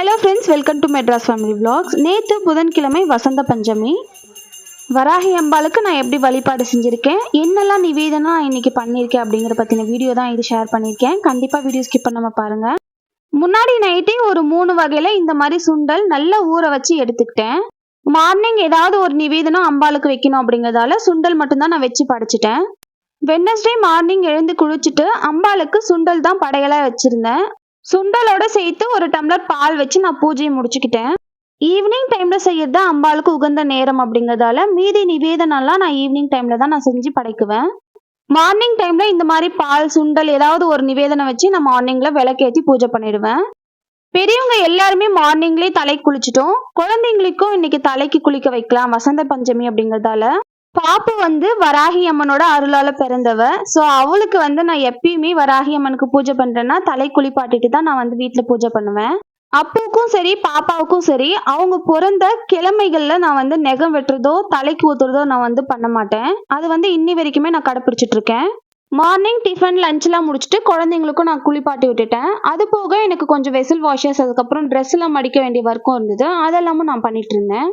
Hello friends, welcome to Madras family vlogs. நேற்று புதன்கிழமை வசந்த பஞ்சமி. வராகி அம்பாளுக்கு நான் எப்படி வழிபாடு செஞ்சுருக்கேன், என்னெல்லாம் நிவேதனம் நான் இன்றைக்கி பண்ணியிருக்கேன் அப்படிங்கிற பற்றின வீடியோ தான் இது ஷேர் பண்ணியிருக்கேன். கண்டிப்பாக வீடியோ ஸ்கிப் பண்ணாமல் பாருங்கள். முன்னாடி நைட்டே ஒரு 3 வகையில் இந்த மாதிரி சுண்டல் நல்லா ஊற வச்சு எடுத்துக்கிட்டேன். மார்னிங் ஏதாவது ஒரு நிவேதனம் அம்பாளுக்கு வைக்கணும் அப்படிங்கிறதால சுண்டல் மட்டும்தான் நான் வச்சு படைச்சிட்டேன். வெட்னஸ்டே மார்னிங் எழுந்து குளிச்சுட்டு அம்பாளுக்கு சுண்டல் தான் படையலாக வச்சுருந்தேன். சுண்டலோட சேர்த்து ஒரு டம்ளர் பால் வச்சு நான் பூஜையை முடிச்சுக்கிட்டேன். ஈவினிங் டைம்ல செய்யறது அம்பாளுக்கு உகந்த நேரம் அப்படிங்கிறதால மீதி நிவேதனம்லாம் நான் ஈவினிங் டைம்ல தான் நான் செஞ்சு படைக்குவேன். மார்னிங் டைம்ல இந்த மாதிரி பால் சுண்டல் ஏதாவது ஒரு நிவேதனம் வச்சு நான் மார்னிங்ல விளக்கேற்றி பூஜை பண்ணிடுவேன். பெரியவங்க எல்லாருமே மார்னிங்லேயே தலைக்கு குளிச்சிட்டோம். குழந்தைங்களுக்கும் இன்னைக்கு தலைக்கு குளிக்க வைக்கலாம் வசந்த பஞ்சமி அப்படிங்கிறதால. பாப்பு வராகி அம்மனோட அருளால பிறந்தவ. ஸோ அவளுக்கு நான் எப்பயுமே வராகி அம்மனுக்கு பூஜை பண்றேன்னா தலை குளிப்பாட்டிட்டு தான் நான் வீட்டில் பூஜை பண்ணுவேன். அப்புக்கும் சரி பாப்பாவுக்கும் சரி அவங்க பிறந்த கிழமைகள்ல நான் நெகம் வெட்டுறதோ தலைக்கு ஊத்துறதோ நான் பண்ண மாட்டேன். அது இன்னி வரைக்குமே நான் கடைப்பிடிச்சிட்டு இருக்கேன். மார்னிங் டிஃபன் லஞ்ச்லாம் முடிச்சுட்டு குழந்தைங்களுக்கும் நான் குளிப்பாட்டி விட்டுட்டேன். அது போக எனக்கு கொஞ்சம் வெசல் வாஷஸ் அதுக்கப்புறம் ட்ரெஸ் எல்லாம் மடிக்க வேண்டிய ஒர்க்கும் இருந்தது. அதெல்லாமும் நான் பண்ணிட்டு இருந்தேன்.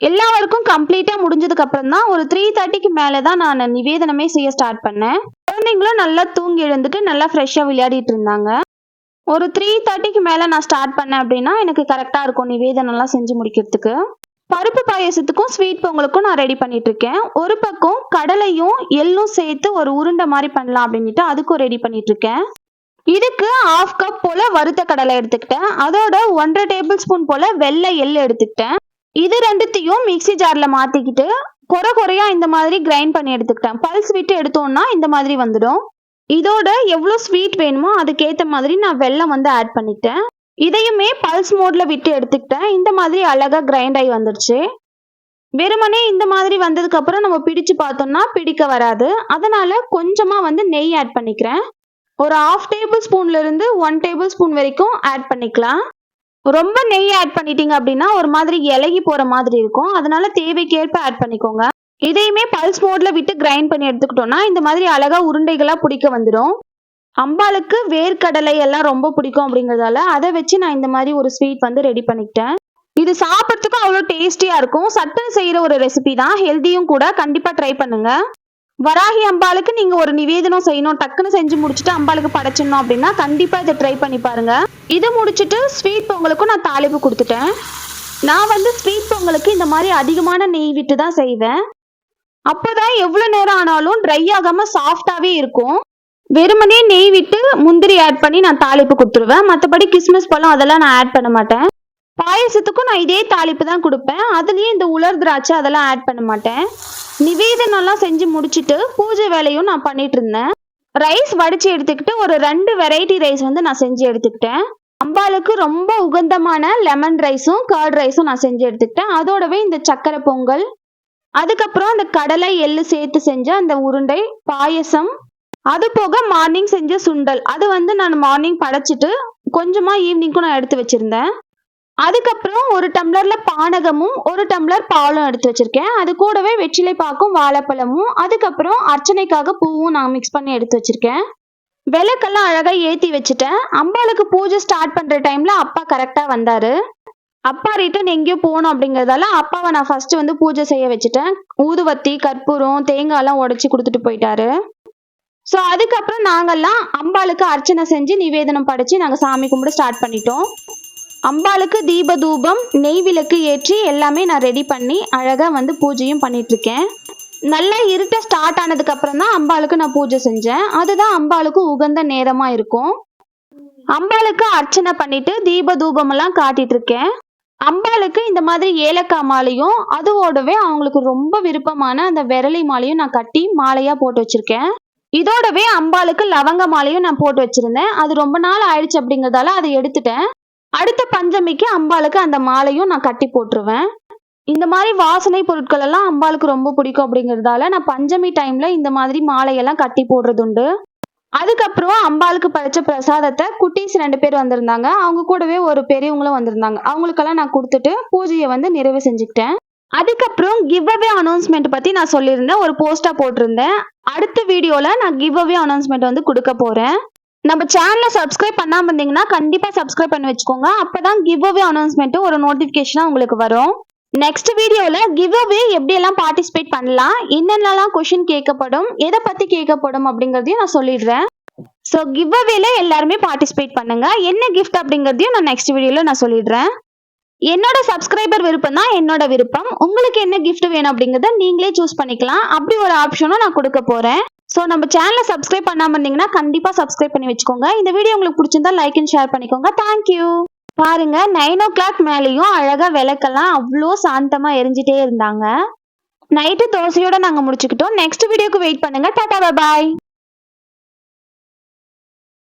எல்லா ஒர்க்கும் கம்ப்ளீட்டாக முடிஞ்சதுக்கு அப்புறம் தான் ஒரு 3:30க்கு மேலே தான் நான் நிவேதனமே செய்ய ஸ்டார்ட் பண்ணேன். குழந்தைங்களும் நல்லா தூங்கி எழுந்துட்டு நல்லா ஃப்ரெஷ்ஷாக விளையாடிட்டு இருந்தாங்க. ஒரு 3:30க்கு மேலே நான் ஸ்டார்ட் பண்ணேன் அப்படின்னா எனக்கு கரெக்டாக இருக்கும் நிவேதனம்லாம் செஞ்சு முடிக்கிறதுக்கு. பருப்பு பாயசத்துக்கும் ஸ்வீட் பொங்கலுக்கும் நான் ரெடி பண்ணிட்டு இருக்கேன். ஒரு பக்கம் கடலையும் எள்ளும் சேர்த்து ஒரு உருண்டை மாதிரி பண்ணலாம் அப்படின்ட்டு அதுக்கும் ரெடி பண்ணிட்டு இருக்கேன். இதுக்கு 1/2 கப் போல வறுத்த கடலை எடுத்துக்கிட்டேன். அதோட 1.5 டேபிள் ஸ்பூன் போல வெள்ளை எள்ளு எடுத்துக்கிட்டேன். இது ரெண்டுத்தையும் மிக்சி ஜார்ல மாத்திக்கிட்டு குறையா இந்த மாதிரி கிரைண்ட் பண்ணி எடுத்துக்கிட்டேன். பல்ஸ் விட்டு எடுத்தோம்னா இந்த மாதிரி வந்துடும். இதோட எவ்வளோ ஸ்வீட் வேணுமோ அதுக்கேற்ற மாதிரி நான் வெல்லம் ஆட் பண்ணிட்டேன். இதையுமே பல்ஸ் மோட்ல விட்டு எடுத்துக்கிட்டேன். இந்த மாதிரி அழகா கிரைண்ட் ஆகி வந்துருச்சு. வெறுமனே இந்த மாதிரி வந்ததுக்கு அப்புறம் நம்ம பிடிச்சு பார்த்தோம்னா பிடிக்க வராது. அதனால கொஞ்சமா நெய் ஆட் பண்ணிக்கிறேன். ஒரு 1/2 டேபிள் ஸ்பூன்ல இருந்து 1 டேபிள் ஸ்பூன் வரைக்கும் ஆட் பண்ணிக்கலாம். ரொம்ப நெய் ஆட் பண்ணிட்டீங்க அப்படின்னா ஒரு மாதிரி இலகி போற மாதிரி இருக்கும். அதனால தேவைக்கேற்ப ஆட் பண்ணிக்கோங்க. இதையுமே பல்ஸ் மோட்ல விட்டு கிரைண்ட் பண்ணி எடுத்துக்கிட்டோம்னா இந்த மாதிரி அழகா உருண்டைகளா பிடிக்க வந்துடும். அம்பாளுக்கு வேர்க்கடலை எல்லாம் ரொம்ப பிடிக்கும் அப்படிங்கிறதால அதை வச்சு நான் இந்த மாதிரி ஒரு ஸ்வீட் ரெடி பண்ணிக்கிட்டேன். இது சாப்பிட்றதுக்கும் அவ்வளோ டேஸ்டியா இருக்கும். சட்டுன்னு செய்யற ஒரு ரெசிபி தான், ஹெல்தியும் கூட. கண்டிப்பா ட்ரை பண்ணுங்க. வராகி அம்பாளுக்கு நீங்க ஒரு நிவேதனம் செய்யணும், டக்குன்னு செஞ்சு முடிச்சுட்டு அம்பாளுக்கு படைச்சிடணும் அப்படின்னா கண்டிப்பா இதை ட்ரை பண்ணி பாருங்க. இது முடிச்சுட்டு ஸ்வீட் பொங்கலுக்கும் நான் தாளிப்பு கொடுத்துட்டேன். நான் ஸ்வீட் பொங்கலுக்கு இந்த மாதிரி அதிகமான நெய் விட்டு தான் செய்வேன். அப்போதான் எவ்வளவு நேரம் ஆனாலும் ட்ரை ஆகாம சாஃப்டாவே இருக்கும். வெறுமனே நெய் விட்டு முந்திரி ஆட் பண்ணி நான் தாளிப்பு கொடுத்துருவேன். மற்றபடி கிஸ்மிஸ் பழம் அதெல்லாம் நான் ஆட் பண்ண மாட்டேன். பாயசத்துக்கும் நான் இதே தாளிப்பு தான் கொடுப்பேன். அதுலயும் இந்த உலர் திராட்சை அதெல்லாம் ஆட் பண்ண மாட்டேன். நிவேதனம்லாம் செஞ்சு முடிச்சுட்டு பூஜை வேலையும் நான் பண்ணிட்டு இருந்தேன். ரைஸ் வடிச்சு எடுத்துக்கிட்டு ஒரு 2 வெரைட்டி ரைஸ் நான் செஞ்சு எடுத்துக்கிட்டேன். அம்பாளுக்கு ரொம்ப உகந்தமான லெமன் ரைஸும் கர்ட் ரைஸும் நான் செஞ்சு எடுத்துக்கிட்டேன். அதோடவே இந்த சக்கரை பொங்கல், அதுக்கப்புறம் அந்த கடலை எள்ளு சேர்த்து செஞ்ச அந்த உருண்டை பாயசம், அது போக மார்னிங் செஞ்ச சுண்டல், அது நான் மார்னிங் படைச்சிட்டு கொஞ்சமா ஈவினிங்க்கும் நான் எடுத்து வச்சிருந்தேன். அதுக்கப்புறம் ஒரு டம்ளர்ல பானகமும் ஒரு டம்ளர் பாலும் எடுத்து வச்சிருக்கேன். அது கூடவே வெற்றிலை பாக்கும் வாழைப்பழமும் அதுக்கப்புறம் அர்ச்சனைக்காக பூவும் நான் மிக்ஸ் பண்ணி எடுத்து வச்சிருக்கேன். விளக்கெல்லாம் அழகா ஏத்தி வச்சுட்டேன். அம்பாளுக்கு பூஜை ஸ்டார்ட் பண்ற டைம்ல அப்பா கரெக்டா வந்தாரு. அப்பா ரிட்டன் எங்கேயோ போகணும் அப்படிங்கறதால அப்பாவை நான் ஃபர்ஸ்ட் பூஜை செய்ய வச்சுட்டேன். ஊதுவத்தி கற்பூரம் தேங்காய் எல்லாம் உடைச்சு கொடுத்துட்டு போயிட்டாரு. ஸோ அதுக்கப்புறம் நாங்கெல்லாம் அம்பாளுக்கு அர்ச்சனை செஞ்சு நிவேதனம் படைச்சு நாங்கள் சாமி கும்பிட ஸ்டார்ட் பண்ணிட்டோம். அம்பாளுக்கு தீப தூபம் நெய் விளக்கு ஏற்றி எல்லாமே நான் ரெடி பண்ணி அழகா பூஜையும் பண்ணிட்டு இருக்கேன். நல்லா இருட்ட ஸ்டார்ட் ஆனதுக்கு அப்புறம் தான் அம்பாளுக்கு நான் பூஜை செஞ்சேன். அதுதான் அம்பாளுக்கு உகந்த நேரமா இருக்கும். அம்பாளுக்கு அர்ச்சனை பண்ணிட்டு தீப தூபம் எல்லாம் காட்டிட்டு இருக்கேன். அம்பாளுக்கு இந்த மாதிரி ஏலக்காய் மாலையும் அதோடவே அவங்களுக்கு ரொம்ப விருப்பமான அந்த விரலி மாலையும் நான் கட்டி மாலையா போட்டு வச்சிருக்கேன். இதோடவே அம்பாளுக்கு லவங்க மாலையும் நான் போட்டு வச்சிருந்தேன். அது ரொம்ப நாள் ஆயிடுச்சு அப்படிங்கறதால அதை எடுத்துட்டேன். அடுத்த பஞ்சமிக்கு அம்பாளுக்கு அந்த மாலையும் நான் கட்டி போட்டுருவேன். இந்த மாதிரி வாசனை பொருட்கள் எல்லாம் அம்பாளுக்கு ரொம்ப பிடிக்கும் அப்படிங்கிறதால நான் பஞ்சமி டைம்ல இந்த மாதிரி மாலையெல்லாம் கட்டி போடுறது உண்டு. அதுக்கப்புறம் அம்பாளுக்கு படைச்ச பிரசாதத்தை குட்டீஸ் 2 பேர் வந்திருந்தாங்க. அவங்க கூடவே ஒரு பெரியவங்களும் வந்திருந்தாங்க. அவங்களுக்கெல்லாம் நான் கொடுத்துட்டு பூஜையை நிறைவு செஞ்சுக்கிட்டேன். அதுக்கப்புறம் கிவ் அவே அனௌன்ஸ்மெண்ட் பத்தி நான் சொல்லியிருந்தேன், ஒரு போஸ்டா போட்டிருந்தேன். அடுத்த வீடியோல நான் கிவ் அவே அனௌன்ஸ்மெண்ட் கொடுக்க போறேன். நம்ம சேனலை சப்ஸ்கிரைப் பண்ணாம இருந்தீங்கன்னா கண்டிப்பா சப்ஸ்கிரைப் பண்ணி வச்சுக்கோங்க. அப்பதான் கிவ் அவே அனௌன்ஸ்மெண்ட் ஒரு நோட்டிபிகேஷனா உங்களுக்கு வரும். நெக்ஸ்ட் வீடியோல கிவ் அவே எப்படி எல்லாம் பார்ட்டிசிபேட் பண்ணலாம், என்னென்னலாம் கொஸ்டின் கேட்கப்படும், எதை பத்தி கேட்கப்படும் அப்படிங்கறதையும் நான் சொல்லிடுறேன். ஸோ கிவ் அவேல எல்லாருமே பார்ட்டிசிபேட் பண்ணுங்க. என்ன கிஃப்ட் அப்படிங்கறதையும் நான் நெக்ஸ்ட் வீடியோல நான் சொல்லிடுறேன். என்னோட சப்ஸ்கிரைபர் விருப்பம் தான் என்னோட விருப்பம். உங்களுக்கு என்ன கிஃப்ட் வேணும் அப்படிங்கறத நீங்களே சூஸ் பண்ணிக்கலாம். அப்படி ஒரு ஆப்ஷனும் நான் கொடுக்க போறேன். ஸோ நம்ம சேனலை சப்ஸ்கிரைப் பண்ணாம இருந்தீங்கன்னா கண்டிப்பா சப்ஸ்கிரைப் பண்ணி வச்சுக்கோங்க. இந்த வீடியோ உங்களுக்கு பிடிச்சிருந்தா லைக் அண்ட் ஷேர் பண்ணிக்கோங்க. தேங்க்யூ. பாருங்க 9 o'clock மேலேயும் அழகா விளக்கெல்லாம் அவ்வளோ சாந்தமா எரிஞ்சிட்டே இருந்தாங்க. நைட்டு தோசையோட நாங்க முடிச்சுக்கிட்டோம். நெக்ஸ்ட் வீடியோக்கு வெயிட் பண்ணுங்க. டாடா பாய்.